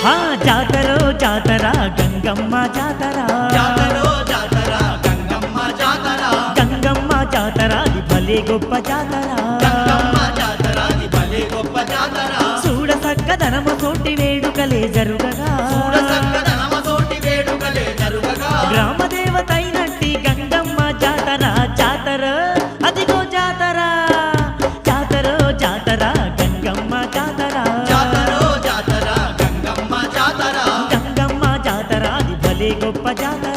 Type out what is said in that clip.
ఆ జాతరో జాతర గంగమ్మ జాతర జాతరో జాతర గంగమ్మ జాతర గంగమ్మ జాతర అది భలే గొప్ప జాతర గంగమ్మ జాతర అది భలే గొప్ప జాతర చూడ సక్కదనము తోటి వేడుకలే జరుగగా చూడ చక్కదనమ తోటి వేడుకలే జరుగగా గ్రామ దేవతైనట్టి గంగమ్మ జాతర జాతర అదిగో జాతర జాతరో జాతర గంగమ్మ జాతర జాతరో జాతర గంగమ్మ జాతర గంగమ్మ జాతర అది భలే గొప్ప జాతర